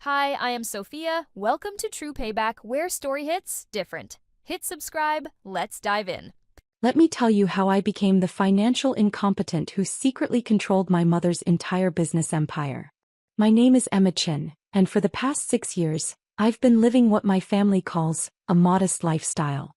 Hi, I am Sophia. Welcome to True Payback, where story hits different. Hit subscribe. Let's dive in. Let me tell you how I became the financial incompetent who secretly controlled my mother's entire business empire. My name is Emma Chin, and for the past 6 years, I've been living what my family calls a modest lifestyle.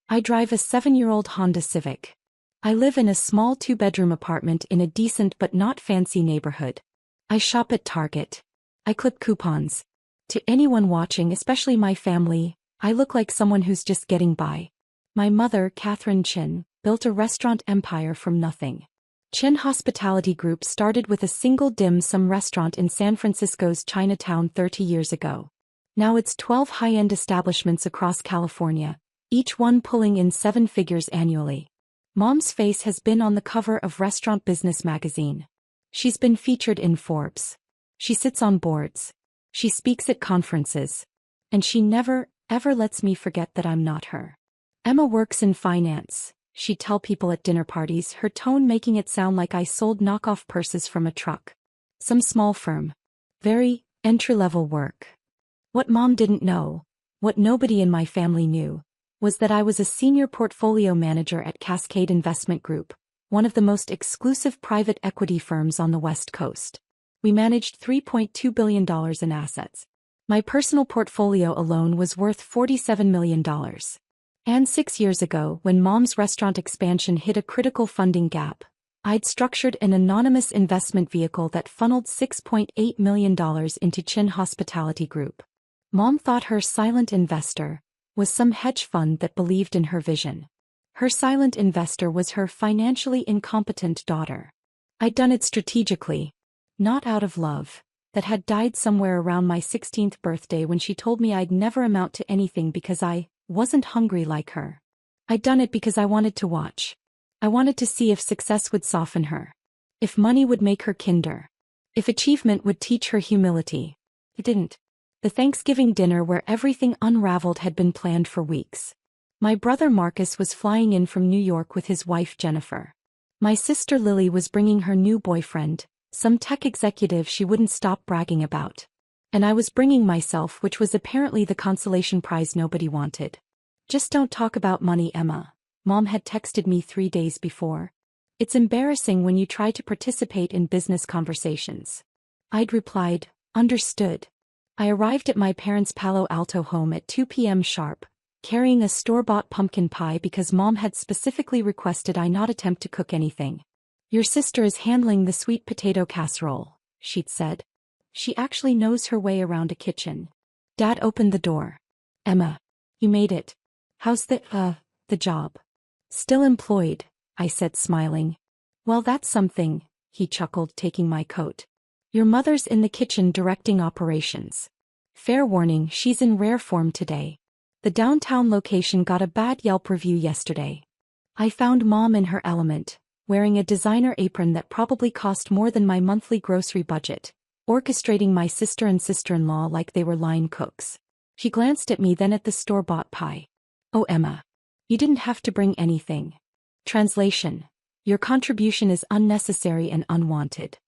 I drive a 7-year-old Honda Civic. I live in a small 2-bedroom apartment in a decent but not fancy neighborhood. I shop at Target. I clip coupons. To anyone watching, especially my family, I look like someone who's just getting by. My mother, Catherine Chin, built a restaurant empire from nothing. Chin Hospitality Group started with a single dim sum restaurant in San Francisco's Chinatown 30 years ago. Now it's 12 high-end establishments across California, each one pulling in 7 figures annually. Mom's face has been on the cover of Restaurant Business magazine. She's been featured in Forbes. She sits on boards. She speaks at conferences. And she never, ever lets me forget that I'm not her. Emma works in finance, she'd tell people at dinner parties, her tone making it sound like I sold knockoff purses from a truck. Some small firm. Very entry-level work. What Mom didn't know, what nobody in my family knew, was that I was a senior portfolio manager at Cascade Investment Group, one of the most exclusive private equity firms on the West Coast. We managed $3.2 billion in assets. My personal portfolio alone was worth $47 million. And 6 years ago, when Mom's restaurant expansion hit a critical funding gap, I'd structured an anonymous investment vehicle that funneled $6.8 million into Chin Hospitality Group. Mom thought her silent investor was some hedge fund that believed in her vision. Her silent investor was her financially incompetent daughter. I'd done it strategically, not out of love, that had died somewhere around my 16th birthday when she told me I'd never amount to anything because I wasn't hungry like her. I'd done it because I wanted to watch. I wanted to see if success would soften her. If money would make her kinder. If achievement would teach her humility. It didn't. The Thanksgiving dinner where everything unraveled had been planned for weeks. My brother Marcus was flying in from New York with his wife Jennifer. My sister Lily was bringing her new boyfriend, some tech executive she wouldn't stop bragging about. And I was bringing myself, which was apparently the consolation prize nobody wanted. Just don't talk about money, Emma, Mom had texted me 3 days before. It's embarrassing when you try to participate in business conversations. I'd replied, understood. I arrived at my parents' Palo Alto home at 2 p.m. sharp, carrying a store-bought pumpkin pie because Mom had specifically requested I not attempt to cook anything. Your sister is handling the sweet potato casserole, she'd said. She actually knows her way around a kitchen. Dad opened the door. Emma, you made it. How's the job? Still employed, I said smiling. Well, that's something, he chuckled, taking my coat. Your mother's in the kitchen directing operations. Fair warning, she's in rare form today. The downtown location got a bad Yelp review yesterday. I found Mom in her element, wearing a designer apron that probably cost more than my monthly grocery budget, orchestrating my sister and sister-in-law like they were line cooks. She glanced at me, then at the store-bought pie. Oh, Emma. You didn't have to bring anything. Translation. Your contribution is unnecessary and unwanted.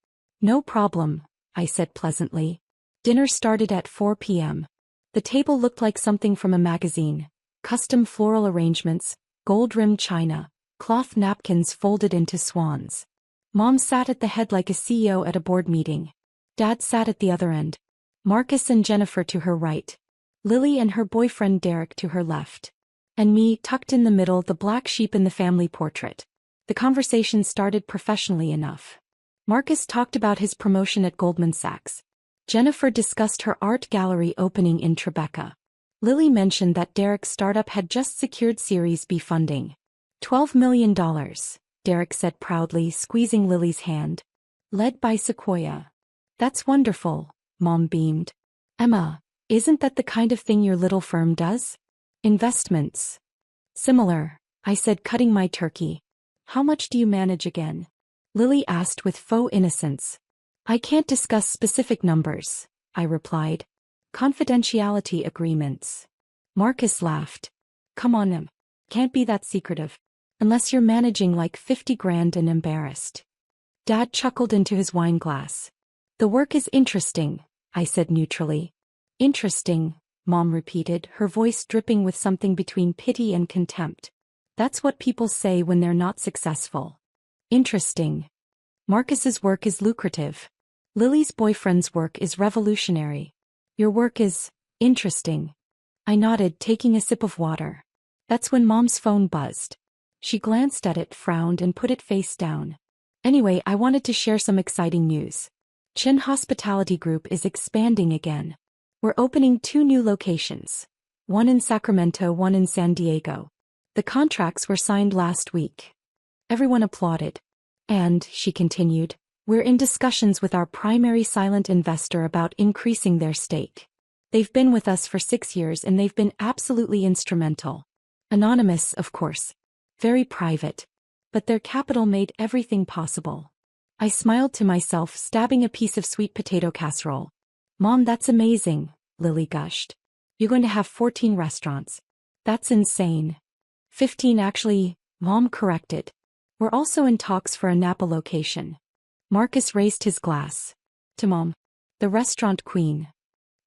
No problem, I said pleasantly. Dinner started at 4 p.m. The table looked like something from a magazine. Custom floral arrangements, gold-rimmed china, cloth napkins folded into swans. Mom sat at the head like a CEO at a board meeting. Dad sat at the other end. Marcus and Jennifer to her right. Lily and her boyfriend Derek to her left. And me, tucked in the middle, the black sheep in the family portrait. The conversation started professionally enough. Marcus talked about his promotion at Goldman Sachs. Jennifer discussed her art gallery opening in Tribeca. Lily mentioned that Derek's startup had just secured Series B funding. $12 million, Derek said proudly, squeezing Lily's hand. Led by Sequoia. That's wonderful, Mom beamed. Emma, isn't that the kind of thing your little firm does? Investments. Similar, I said, cutting my turkey. How much do you manage again? Lily asked with faux innocence. I can't discuss specific numbers, I replied. Confidentiality agreements. Marcus laughed. Come on, Em. Can't be that secretive. Unless you're managing like 50 grand and embarrassed. Dad chuckled into his wine glass. The work is interesting, I said neutrally. Interesting, Mom repeated, her voice dripping with something between pity and contempt. That's what people say when they're not successful. Interesting. Marcus's work is lucrative. Lily's boyfriend's work is revolutionary. Your work is interesting. I nodded, taking a sip of water. That's when Mom's phone buzzed. She glanced at it, frowned, and put it face down. Anyway, I wanted to share some exciting news. Chin Hospitality Group is expanding again. We're opening 2 new locations. One in Sacramento, one in San Diego. The contracts were signed last week. Everyone applauded. And, she continued, we're in discussions with our primary silent investor about increasing their stake. They've been with us for 6 years and they've been absolutely instrumental. Anonymous, of course. Very private. But their capital made everything possible. I smiled to myself, stabbing a piece of sweet potato casserole. Mom, that's amazing, Lily gushed. You're going to have 14 restaurants. That's insane. 15 actually, Mom corrected. We're also in talks for a Napa location. Marcus raised his glass. To Mom. The restaurant queen.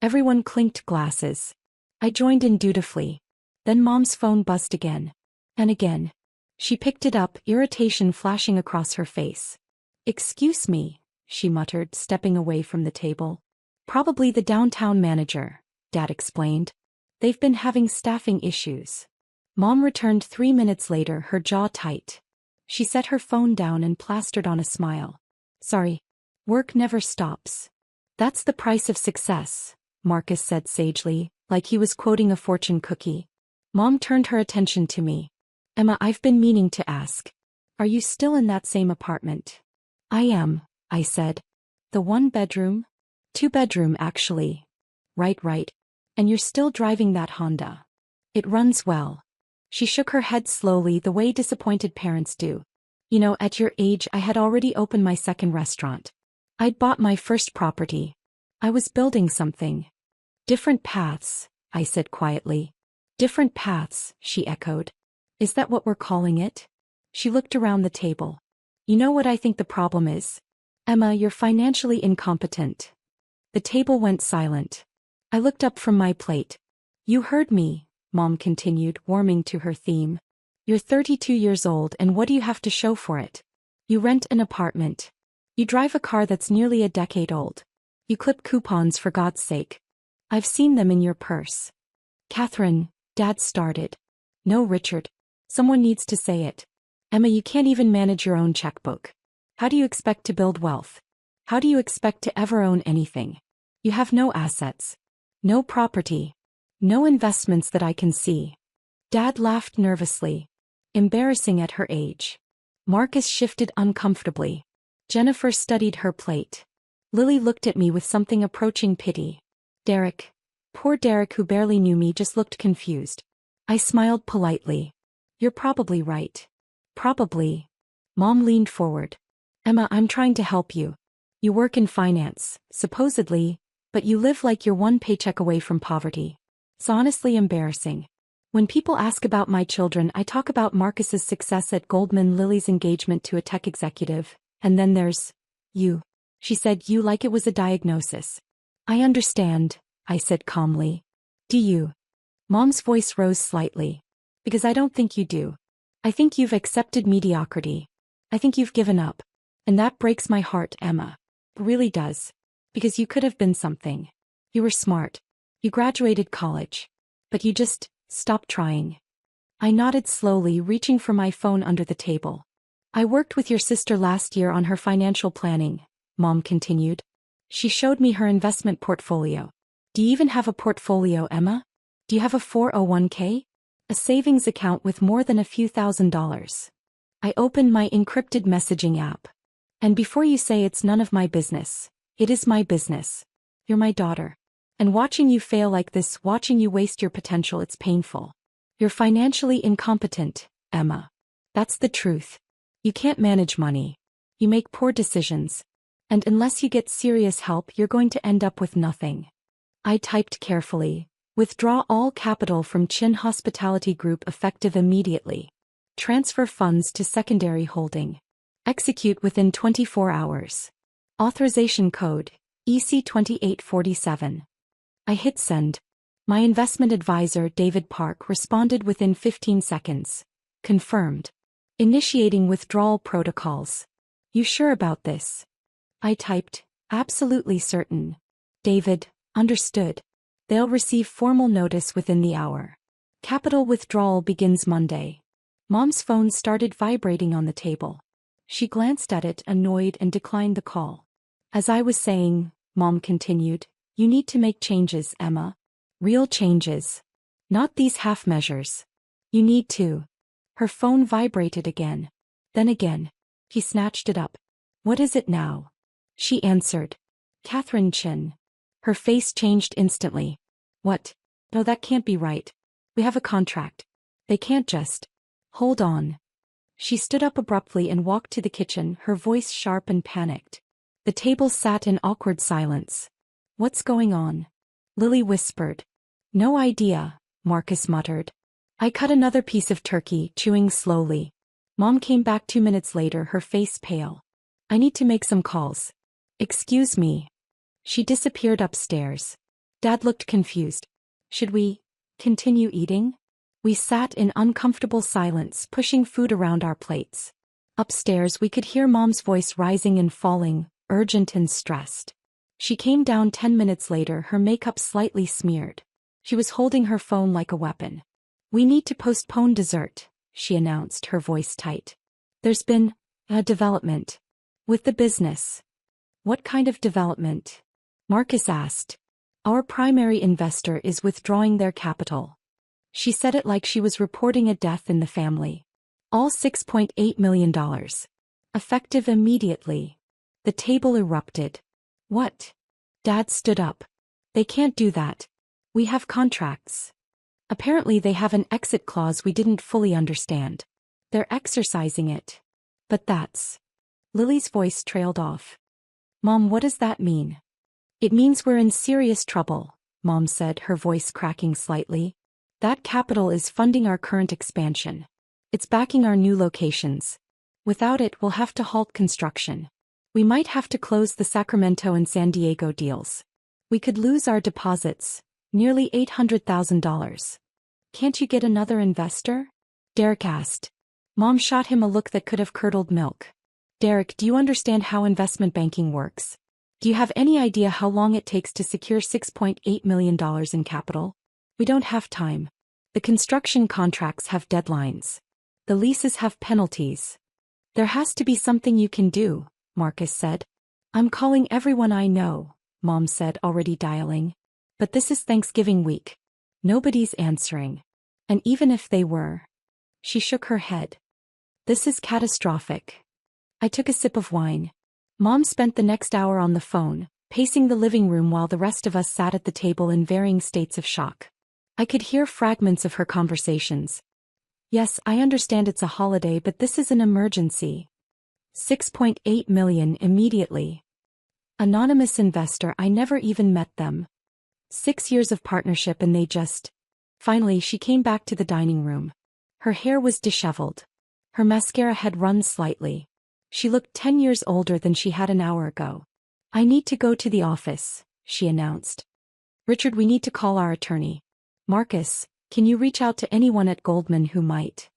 Everyone clinked glasses. I joined in dutifully. Then Mom's phone buzzed again. And again. She picked it up, irritation flashing across her face. Excuse me, she muttered, stepping away from the table. Probably the downtown manager, Dad explained. They've been having staffing issues. Mom returned 3 minutes later, her jaw tight. She set her phone down and plastered on a smile. Sorry. Work never stops. That's the price of success, Marcus said sagely, like he was quoting a fortune cookie. Mom turned her attention to me. Emma, I've been meaning to ask. Are you still in that same apartment? I am, I said. The 1-bedroom? 2-bedroom, actually. Right. And you're still driving that Honda. It runs well. She shook her head slowly, the way disappointed parents do. You know, at your age I had already opened my 2nd restaurant. I'd bought my first property. I was building something. Different paths, I said quietly. Different paths, she echoed. Is that what we're calling it? She looked around the table. You know what I think the problem is? Emma, you're financially incompetent. The table went silent. I looked up from my plate. You heard me, Mom continued, warming to her theme. You're 32 years old and what do you have to show for it? You rent an apartment. You drive a car that's nearly a decade old. You clip coupons, for God's sake. I've seen them in your purse. Catherine, Dad started. No, Richard. Someone needs to say it. Emma, you can't even manage your own checkbook. How do you expect to build wealth? How do you expect to ever own anything? You have no assets. No property. No investments that I can see. Dad laughed nervously. Embarrassing at her age. Marcus shifted uncomfortably. Jennifer studied her plate. Lily looked at me with something approaching pity. Derek. Poor Derek, who barely knew me, just looked confused. I smiled politely. You're probably right. Probably. Mom leaned forward. Emma, I'm trying to help you. You work in finance, supposedly, but you live like you're 1 paycheck away from poverty. It's honestly embarrassing. When people ask about my children, I talk about Marcus's success at Goldman, Lily's engagement to a tech executive, and then there's you. She said you like it was a diagnosis. I understand, I said calmly. Do you? Mom's voice rose slightly. Because I don't think you do. I think you've accepted mediocrity. I think you've given up. And that breaks my heart, Emma. It really does. Because you could have been something. You were smart. You graduated college. But you just stopped trying. I nodded slowly, reaching for my phone under the table. I worked with your sister last year on her financial planning, Mom continued. She showed me her investment portfolio. Do you even have a portfolio, Emma? Do you have a 401k? A savings account with more than a few $1,000s. I opened my encrypted messaging app. And before you say it's none of my business, it is my business. You're my daughter. And watching you fail like this, watching you waste your potential, it's painful. You're financially incompetent, Emma. That's the truth. You can't manage money. You make poor decisions. And unless you get serious help, you're going to end up with nothing. I typed carefully. Withdraw all capital from Chin Hospitality Group effective immediately. Transfer funds to secondary holding. Execute within 24 hours. Authorization code, EC 2847. I hit send. My investment advisor, David Park, responded within 15 seconds. Confirmed. Initiating withdrawal protocols. You sure about this? I typed, absolutely certain. David, understood. They'll receive formal notice within the hour. Capital withdrawal begins Monday. Mom's phone started vibrating on the table. She glanced at it, annoyed, and declined the call. As I was saying, Mom continued, you need to make changes, Emma. Real changes. Not these half measures. You need to. Her phone vibrated again. Then again. He snatched it up. What is it now? She answered. Catherine Chin. Her face changed instantly. What? No, that can't be right. We have a contract. They can't just. Hold on. She stood up abruptly and walked to the kitchen, her voice sharp and panicked. The table sat in awkward silence. What's going on? Lily whispered. No idea, Marcus muttered. I cut another piece of turkey, chewing slowly. Mom came back 2 minutes later, her face pale. I need to make some calls. Excuse me. She disappeared upstairs. Dad looked confused. Should we continue eating? We sat in uncomfortable silence, pushing food around our plates. Upstairs, we could hear Mom's voice rising and falling, urgent and stressed. She came down 10 minutes later, her makeup slightly smeared. She was holding her phone like a weapon. We need to postpone dessert, she announced, her voice tight. There's been a development with the business. What kind of development? Marcus asked. Our primary investor is withdrawing their capital. She said it like she was reporting a death in the family. All $6.8 million. Effective immediately. The table erupted. What? Dad stood up. They can't do that. We have contracts. Apparently they have an exit clause we didn't fully understand. They're exercising it. But that's... Lily's voice trailed off. Mom, what does that mean? It means we're in serious trouble, Mom said, her voice cracking slightly. That capital is funding our current expansion. It's backing our new locations. Without it, we'll have to halt construction. We might have to close the Sacramento and San Diego deals. We could lose our deposits, nearly $800,000. Can't you get another investor? Derek asked. Mom shot him a look that could have curdled milk. Derek, do you understand how investment banking works? Do you have any idea how long it takes to secure $6.8 million in capital? We don't have time. The construction contracts have deadlines. The leases have penalties. There has to be something you can do, Marcus said. I'm calling everyone I know, Mom said, already dialing. But this is Thanksgiving week. Nobody's answering. And even if they were... She shook her head. This is catastrophic. I took a sip of wine. Mom spent the next hour on the phone, pacing the living room while the rest of us sat at the table in varying states of shock. I could hear fragments of her conversations. Yes, I understand it's a holiday, but this is an emergency. $6.8 million immediately. Anonymous investor, I never even met them. 6 years of partnership and they just... Finally, she came back to the dining room. Her hair was disheveled. Her mascara had run slightly. She looked 10 years older than she had an hour ago. I need to go to the office, she announced. Richard, we need to call our attorney. Marcus, can you reach out to anyone at Goldman who might?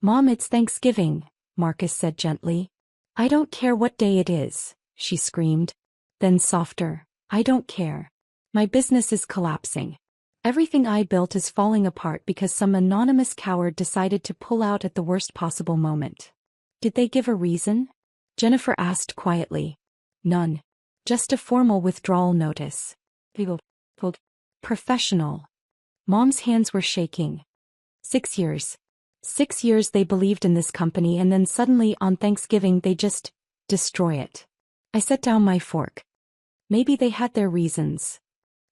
Mom, it's Thanksgiving, Marcus said gently. I don't care what day it is, she screamed. Then softer, I don't care. My business is collapsing. Everything I built is falling apart because some anonymous coward decided to pull out at the worst possible moment. Did they give a reason? Jennifer asked quietly. None. Just a formal withdrawal notice. Professional. Mom's hands were shaking. 6 years. 6 years they believed in this company and then suddenly on Thanksgiving they just destroy it. I set down my fork. Maybe they had their reasons.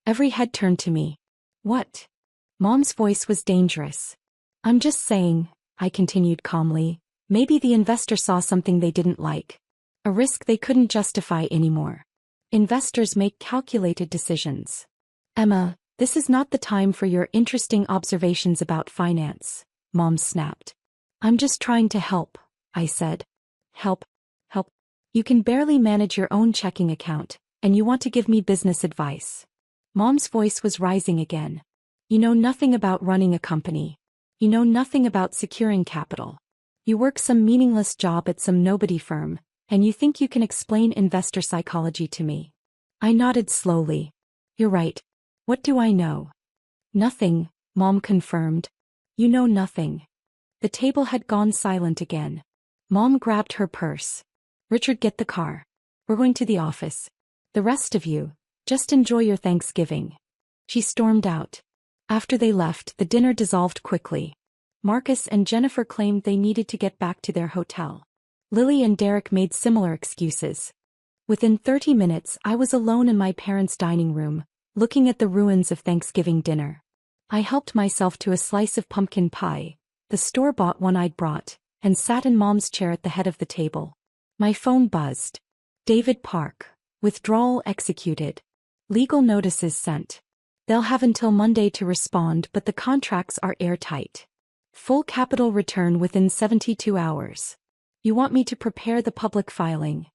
Every head turned to me. What? Mom's voice was dangerous. I'm just saying, I continued calmly, maybe the investor saw something they didn't like. A risk they couldn't justify anymore. Investors make calculated decisions. Emma, this is not the time for your interesting observations about finance, Mom snapped. I'm just trying to help, I said. Help? You can barely manage your own checking account, and you want to give me business advice. Mom's voice was rising again. You know nothing about running a company. You know nothing about securing capital. You work some meaningless job at some nobody firm, and you think you can explain investor psychology to me. I nodded slowly. You're right. What do I know? Nothing, Mom confirmed. You know nothing. The table had gone silent again. Mom grabbed her purse. Richard, get the car. We're going to the office. The rest of you, just enjoy your Thanksgiving. She stormed out. After they left, the dinner dissolved quickly. Marcus and Jennifer claimed they needed to get back to their hotel. Lily and Derek made similar excuses. Within 30 minutes, I was alone in my parents' dining room, looking at the ruins of Thanksgiving dinner. I helped myself to a slice of pumpkin pie, the store-bought one I'd brought, and sat in Mom's chair at the head of the table. My phone buzzed. David Park. Withdrawal executed. Legal notices sent. They'll have until Monday to respond, but the contracts are airtight. Full capital return within 72 hours. You want me to prepare the public filing?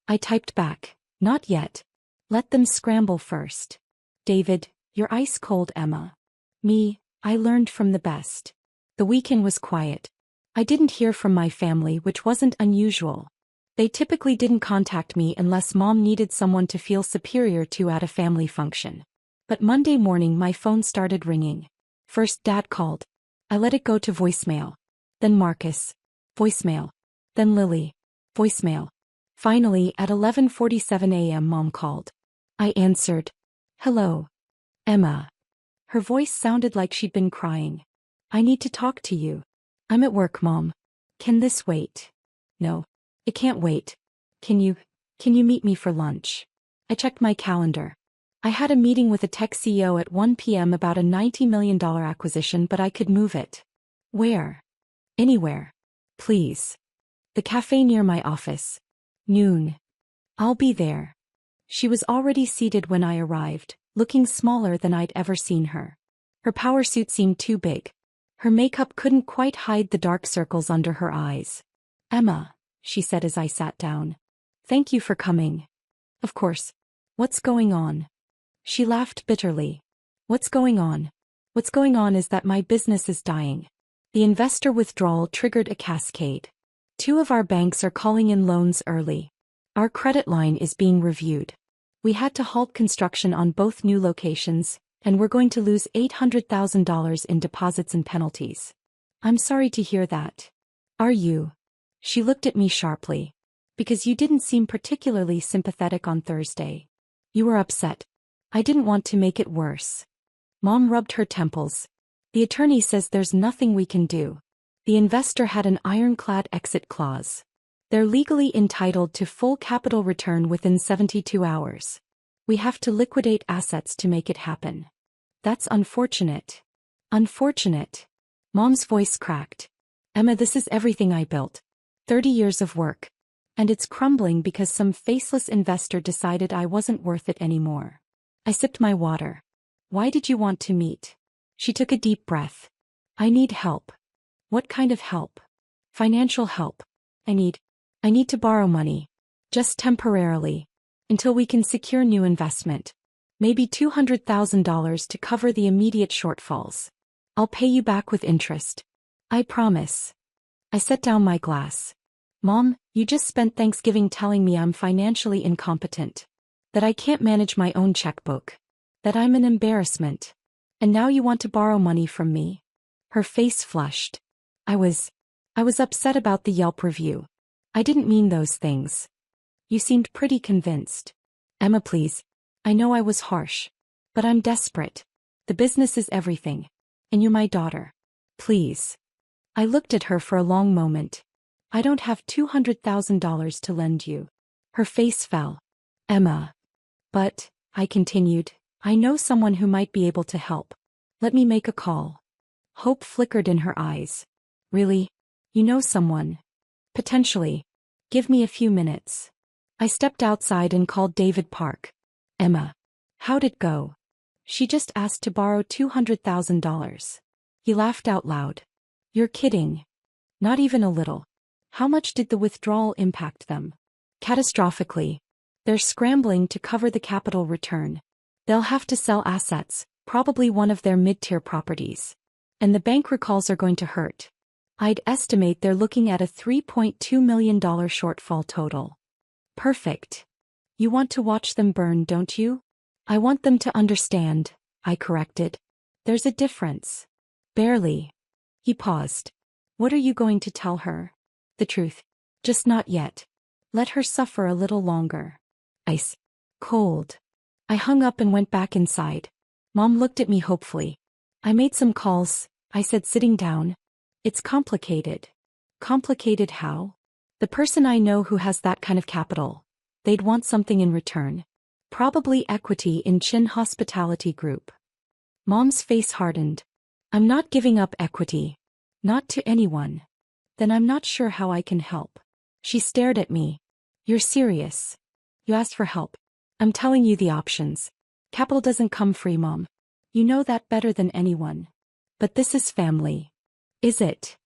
I typed back, not yet. Let them scramble first. David, you're ice cold, Emma. Me, I learned from the best. The weekend was quiet. I didn't hear from my family, which wasn't unusual. They typically didn't contact me unless Mom needed someone to feel superior to at a family function. But Monday morning my phone started ringing. First Dad called. I let it go to voicemail. Then Marcus. Voicemail. Then Lily. Voicemail. Finally, at 11:47 a.m. Mom called. I answered. Hello. Emma. Her voice sounded like she'd been crying. I need to talk to you. I'm at work, Mom. Can this wait? No. It can't wait. Can you meet me for lunch? I checked my calendar. I had a meeting with a tech CEO at 1 p.m. about a $90 million acquisition, but I could move it. Where? Anywhere. Please. The cafe near my office. Noon. I'll be there. She was already seated when I arrived, looking smaller than I'd ever seen her. Her power suit seemed too big. Her makeup couldn't quite hide the dark circles under her eyes. Emma, she said as I sat down. Thank you for coming. Of course. What's going on? She laughed bitterly. What's going on? What's going on is that my business is dying. The investor withdrawal triggered a cascade. 2 of our banks are calling in loans early. Our credit line is being reviewed. We had to halt construction on both new locations, and we're going to lose $800,000 in deposits and penalties. I'm sorry to hear that. Are you? She looked at me sharply. Because you didn't seem particularly sympathetic on Thursday. You were upset. I didn't want to make it worse. Mom rubbed her temples. The attorney says there's nothing we can do. The investor had an ironclad exit clause. They're legally entitled to full capital return within 72 hours. We have to liquidate assets to make it happen. That's unfortunate. Unfortunate. Mom's voice cracked. Emma, this is everything I built. 30 years of work. And it's crumbling because some faceless investor decided I wasn't worth it anymore. I sipped my water. Why did you want to meet? She took a deep breath. I need help. What kind of help? Financial help. I need to borrow money. Just temporarily. Until we can secure new investment. Maybe $200,000 to cover the immediate shortfalls. I'll pay you back with interest. I promise. I set down my glass. Mom, you just spent Thanksgiving telling me I'm financially incompetent. That I can't manage my own checkbook. That I'm an embarrassment. And now you want to borrow money from me? Her face flushed. I was upset about the Yelp review. I didn't mean those things. You seemed pretty convinced. Emma, please. I know I was harsh. But I'm desperate. The business is everything. And you're my daughter. Please. I looked at her for a long moment. I don't have $200,000 to lend you. Her face fell. Emma. But, I continued, I know someone who might be able to help. Let me make a call. Hope flickered in her eyes. Really? You know someone? Potentially. Give me a few minutes. I stepped outside and called David Park. Emma. How'd it go? She just asked to borrow $200,000. He laughed out loud. You're kidding. Not even a little. How much did the withdrawal impact them? Catastrophically. They're scrambling to cover the capital return. They'll have to sell assets, probably one of their mid-tier properties. And the bank recalls are going to hurt. I'd estimate they're looking at a $3.2 million shortfall total. Perfect. You want to watch them burn, don't you? I want them to understand, I corrected. There's a difference. Barely. He paused. What are you going to tell her? The truth. Just not yet. Let her suffer a little longer. Ice. Cold. I hung up and went back inside. Mom looked at me hopefully. I made some calls, I said sitting down. It's complicated. Complicated how? The person I know who has that kind of capital. They'd want something in return. Probably equity in Chin Hospitality Group. Mom's face hardened. I'm not giving up equity. Not to anyone. Then I'm not sure how I can help. She stared at me. You're serious. You asked for help. I'm telling you the options. Capital doesn't come free, Mom. You know that better than anyone. But this is family. Is it?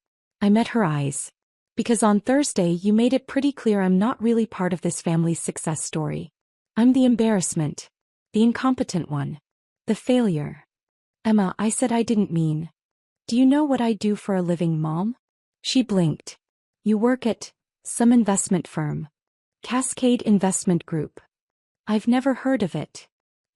I met her eyes. Because on Thursday you made it pretty clear I'm not really part of this family's success story. I'm the embarrassment. The incompetent one. The failure. Emma, I said I didn't mean. Do you know what I do for a living, Mom? She blinked. You work at some investment firm. Cascade Investment Group. I've never heard of it.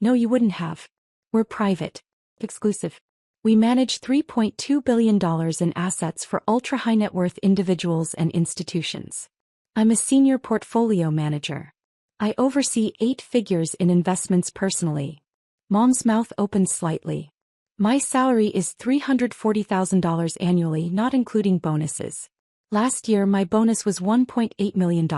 No, you wouldn't have. We're private. Exclusive. We manage $3.2 billion in assets for ultra-high net worth individuals and institutions. I'm a senior portfolio manager. I oversee 8 figures in investments personally. Mom's mouth opened slightly. My salary is $340,000 annually, not including bonuses. Last year my bonus was $1.8 million.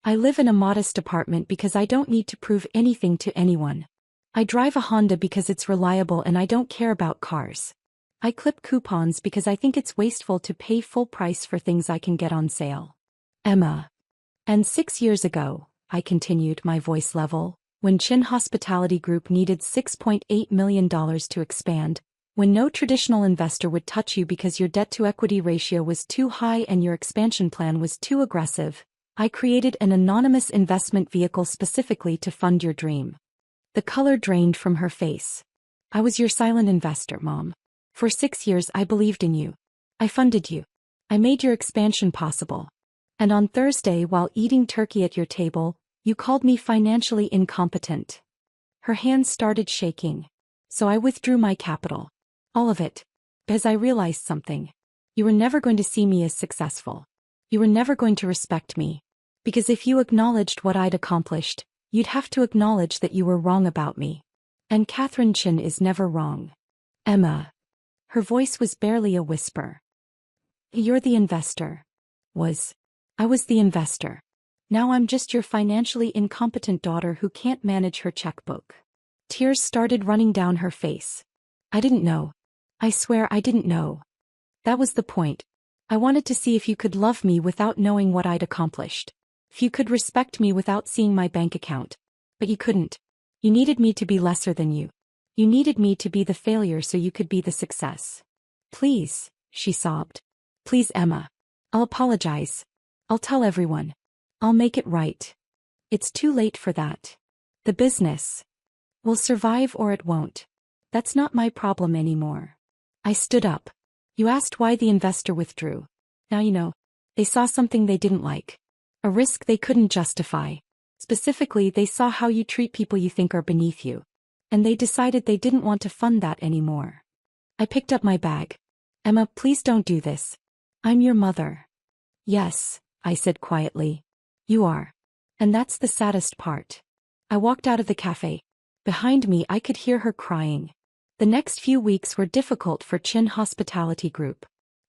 I live in a modest apartment because I don't need to prove anything to anyone. I drive a Honda because it's reliable and I don't care about cars. I clip coupons because I think it's wasteful to pay full price for things I can get on sale. Emma. And 6 years ago, I continued, my voice level, when Chin Hospitality Group needed $6.8 million to expand, when no traditional investor would touch you because your debt-to-equity ratio was too high and your expansion plan was too aggressive, I created an anonymous investment vehicle specifically to fund your dream. The color drained from her face. I was your silent investor, Mom. For 6 years I believed in you. I funded you. I made your expansion possible. And on Thursday, while eating turkey at your table, you called me financially incompetent. Her hands started shaking. So I withdrew my capital. All of it. Because I realized something. You were never going to see me as successful. You were never going to respect me. Because if you acknowledged what I'd accomplished, you'd have to acknowledge that you were wrong about me. And Catherine Chin is never wrong. Emma. Her voice was barely a whisper. You're the investor. I was the investor. Now I'm just your financially incompetent daughter who can't manage her checkbook. Tears started running down her face. I didn't know. I swear I didn't know. That was the point. I wanted to see if you could love me without knowing what I'd accomplished. If you could respect me without seeing my bank account. But you couldn't. You needed me to be lesser than you. You needed me to be the failure so you could be the success. Please, she sobbed. Please, Emma. I'll apologize. I'll tell everyone. I'll make it right. It's too late for that. The business will survive or it won't. That's not my problem anymore. I stood up. You asked why the investor withdrew. Now you know. They saw something they didn't like. A risk they couldn't justify. Specifically, they saw how you treat people you think are beneath you. And they decided they didn't want to fund that anymore. I picked up my bag. Emma, please don't do this. I'm your mother. Yes, I said quietly. You are. And that's the saddest part. I walked out of the cafe. Behind me I could hear her crying. The next few weeks were difficult for Chin Hospitality Group.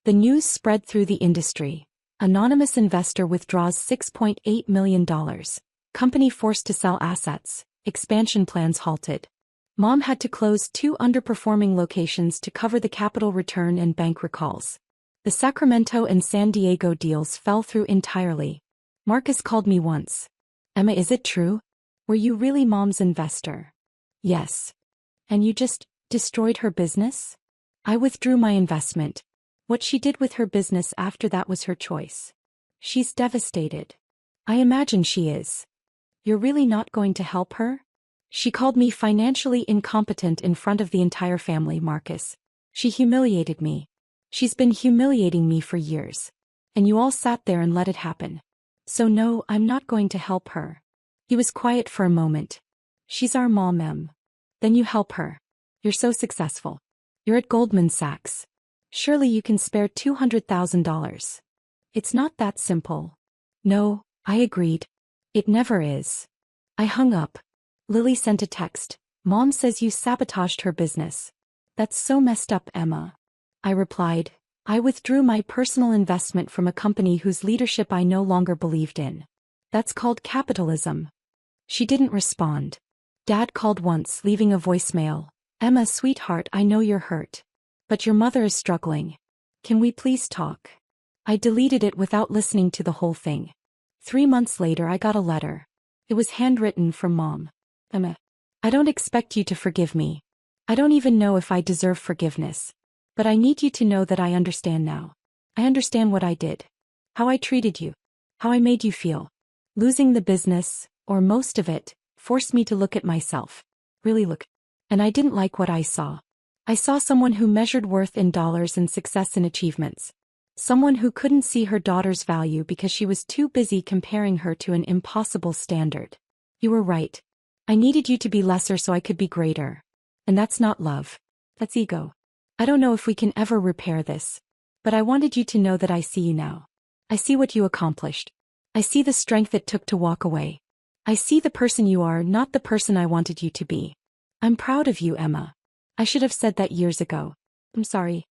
The news spread through the industry. Anonymous investor withdraws $6.8 million. Company forced to sell assets. Expansion plans halted. Mom had to close 2 underperforming locations to cover the capital return and bank recalls. The Sacramento and San Diego deals fell through entirely. Marcus called me once. Emma, is it true? Were you really Mom's investor? Yes. And you just destroyed her business? I withdrew my investment. What she did with her business after that was her choice. She's devastated. I imagine she is. You're really not going to help her? She called me financially incompetent in front of the entire family, Marcus. She humiliated me. She's been humiliating me for years. And you all sat there and let it happen. So no, I'm not going to help her. He was quiet for a moment. She's our mom, Em. Then you help her. You're so successful. You're at Goldman Sachs. Surely you can spare $200,000. It's not that simple. No, I agreed. It never is. I hung up. Lily sent a text. Mom says you sabotaged her business. That's so messed up, Emma. I replied. I withdrew my personal investment from a company whose leadership I no longer believed in. That's called capitalism. She didn't respond. Dad called once, leaving a voicemail. Emma, sweetheart, I know you're hurt. But your mother is struggling. Can we please talk? I deleted it without listening to the whole thing. 3 months later I got a letter. It was handwritten from Mom. Emma, I don't expect you to forgive me. I don't even know if I deserve forgiveness. But I need you to know that I understand now. I understand what I did. How I treated you. How I made you feel. Losing the business, or most of it, forced me to look at myself. Really look. And I didn't like what I saw. I saw someone who measured worth in dollars and success in achievements. Someone who couldn't see her daughter's value because she was too busy comparing her to an impossible standard. You were right. I needed you to be lesser so I could be greater. And that's not love. That's ego. I don't know if we can ever repair this. But I wanted you to know that I see you now. I see what you accomplished. I see the strength it took to walk away. I see the person you are, not the person I wanted you to be. I'm proud of you, Emma. I should have said that years ago. I'm sorry.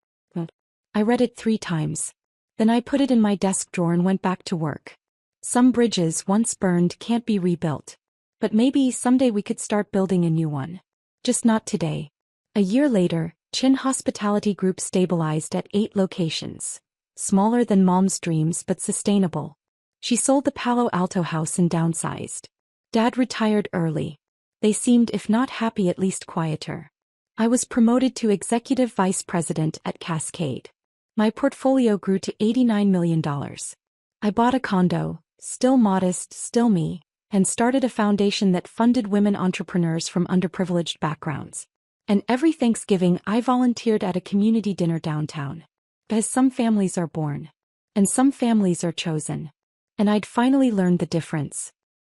I read it 3 times. Then I put it in my desk drawer and went back to work. Some bridges once burned can't be rebuilt. But maybe someday we could start building a new one. Just not today. A year later, Chin Hospitality Group stabilized at 8 locations. Smaller than Mom's dreams but sustainable. She sold the Palo Alto house and downsized. Dad retired early. They seemed, if not happy, at least quieter. I was promoted to executive vice president at Cascade. My portfolio grew to $89 million. I bought a condo, still modest, still me, and started a foundation that funded women entrepreneurs from underprivileged backgrounds. And every Thanksgiving I volunteered at a community dinner downtown. Because some families are born. And some families are chosen. And I'd finally learned the difference.